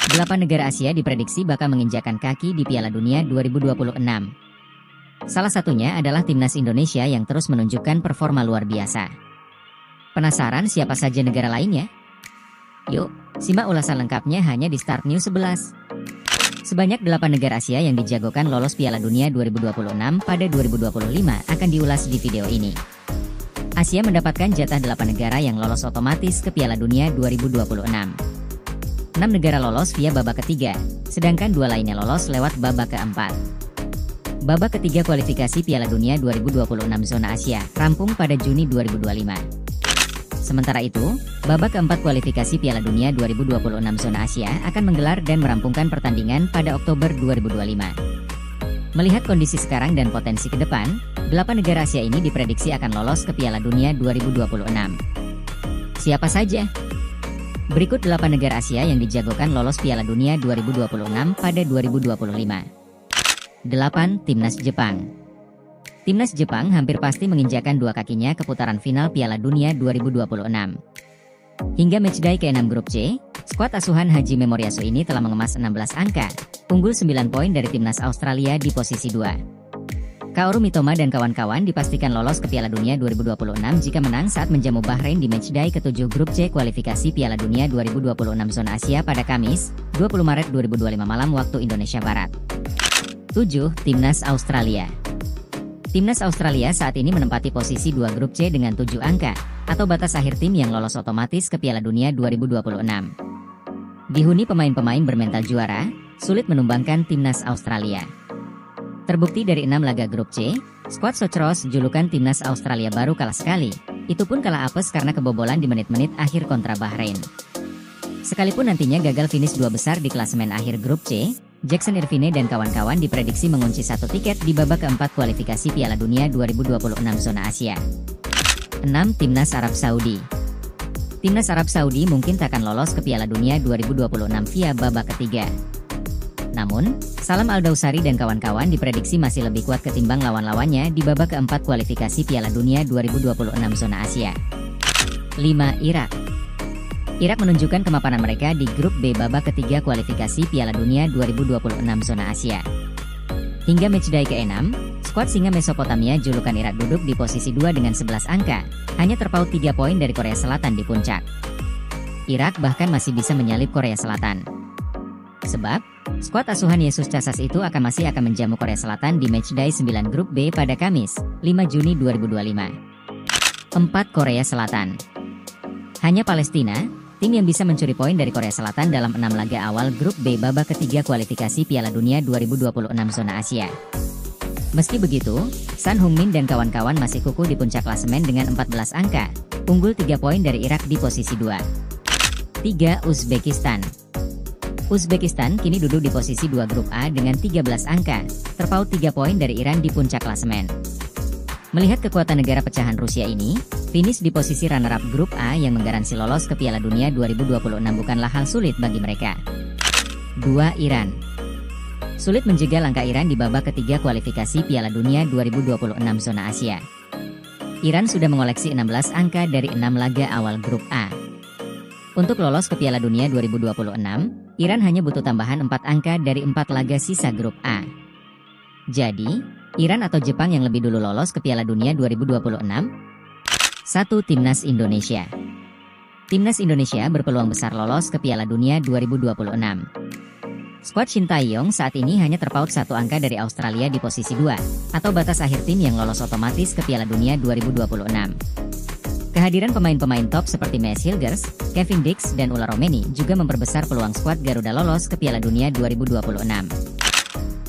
8 negara Asia diprediksi bakal menginjakan kaki di Piala Dunia 2026. Salah satunya adalah timnas Indonesia yang terus menunjukkan performa luar biasa. Penasaran siapa saja negara lainnya? Yuk, simak ulasan lengkapnya hanya di Start News 11. Sebanyak 8 negara Asia yang dijagokan lolos Piala Dunia 2026 pada 2025 akan diulas di video ini. Asia mendapatkan jatah 8 negara yang lolos otomatis ke Piala Dunia 2026. 6 negara lolos via babak ketiga, sedangkan 2 lainnya lolos lewat babak keempat. Babak ketiga kualifikasi Piala Dunia 2026 zona Asia rampung pada Juni 2025. Sementara itu, babak keempat kualifikasi Piala Dunia 2026 zona Asia akan menggelar dan merampungkan pertandingan pada Oktober 2025. Melihat kondisi sekarang dan potensi ke depan, 8 negara Asia ini diprediksi akan lolos ke Piala Dunia 2026. Siapa saja? Berikut 8 negara Asia yang dijagokan lolos Piala Dunia 2026 pada 2025. 8. Timnas Jepang. Timnas Jepang hampir pasti menginjakan 2 kakinya ke putaran final Piala Dunia 2026. Hingga matchday ke-6 grup C, skuad asuhan Haji Memoriasu ini telah mengemas 16 angka, unggul 9 poin dari timnas Australia di posisi 2. Kaoru Mitoma dan kawan-kawan dipastikan lolos ke Piala Dunia 2026 jika menang saat menjamu Bahrain di matchday ke-7 grup C kualifikasi Piala Dunia 2026 zona Asia pada Kamis, 20 Maret 2025 malam waktu Indonesia Barat. 7. Timnas Australia. Timnas Australia saat ini menempati posisi 2 grup C dengan 7 angka, atau batas akhir tim yang lolos otomatis ke Piala Dunia 2026. Dihuni pemain-pemain bermental juara, sulit menumbangkan timnas Australia. Terbukti dari 6 laga grup C, skuad Socceroos julukan timnas Australia baru kalah sekali, itu pun kalah apes karena kebobolan di menit-menit akhir kontra Bahrain. Sekalipun nantinya gagal finish 2 besar di klasemen akhir grup C, Jackson Irvine dan kawan-kawan diprediksi mengunci 1 tiket di babak keempat kualifikasi Piala Dunia 2026 zona Asia. 6. Timnas Arab Saudi. Timnas Arab Saudi mungkin takkan lolos ke Piala Dunia 2026 via babak ketiga. Namun, Salam Al-Dawsari dan kawan-kawan diprediksi masih lebih kuat ketimbang lawan-lawannya di babak keempat kualifikasi Piala Dunia 2026 zona Asia. 5. Irak. Irak menunjukkan kemapanan mereka di grup B babak ketiga kualifikasi Piala Dunia 2026 zona Asia. Hingga matchday ke-6, skuad Singa Mesopotamia julukan Irak duduk di posisi 2 dengan 11 angka, hanya terpaut 3 poin dari Korea Selatan di puncak. Irak bahkan masih bisa menyalip Korea Selatan. Sebab, skuad asuhan Yesus Casas itu masih akan menjamu Korea Selatan di matchday 9 grup B pada Kamis, 5 Juni 2025. 4. Korea Selatan. Hanya Palestina, tim yang bisa mencuri poin dari Korea Selatan dalam 6 laga awal grup B babak ketiga kualifikasi Piala Dunia 2026 zona Asia. Meski begitu, San Heung-min dan kawan-kawan masih kukuh di puncak klasemen dengan 14 angka, unggul 3 poin dari Irak di posisi 2. 3. Uzbekistan. Uzbekistan kini duduk di posisi 2 grup A dengan 13 angka, terpaut 3 poin dari Iran di puncak klasemen. Melihat kekuatan negara pecahan Rusia ini, finish di posisi runner-up grup A yang menggaransi lolos ke Piala Dunia 2026 bukanlah hal sulit bagi mereka. 2. Iran. Sulit menjegal langkah Iran di babak ketiga kualifikasi Piala Dunia 2026 zona Asia. Iran sudah mengoleksi 16 angka dari 6 laga awal grup A. Untuk lolos ke Piala Dunia 2026, Iran hanya butuh tambahan 4 angka dari 4 laga sisa grup A. Jadi, Iran atau Jepang yang lebih dulu lolos ke Piala Dunia 2026? 1. Timnas Indonesia. Timnas Indonesia berpeluang besar lolos ke Piala Dunia 2026. Skuad Shin Tae-yong saat ini hanya terpaut 1 angka dari Australia di posisi 2, atau batas akhir tim yang lolos otomatis ke Piala Dunia 2026. Kehadiran pemain-pemain top seperti Maes Hilgers, Kevin Dix, dan Ula Romeni juga memperbesar peluang skuad Garuda lolos ke Piala Dunia 2026.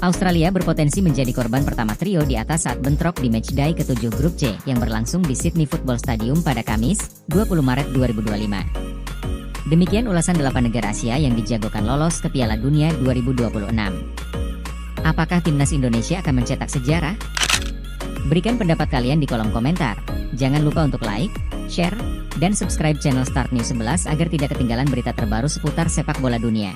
Australia berpotensi menjadi korban pertama trio di atas saat bentrok di matchday ke-7 grup C yang berlangsung di Sydney Football Stadium pada Kamis, 20 Maret 2025. Demikian ulasan 8 negara Asia yang dijagokan lolos ke Piala Dunia 2026. Apakah timnas Indonesia akan mencetak sejarah? Berikan pendapat kalian di kolom komentar. Jangan lupa untuk like, share, dan subscribe channel Start News 11 agar tidak ketinggalan berita terbaru seputar sepak bola dunia.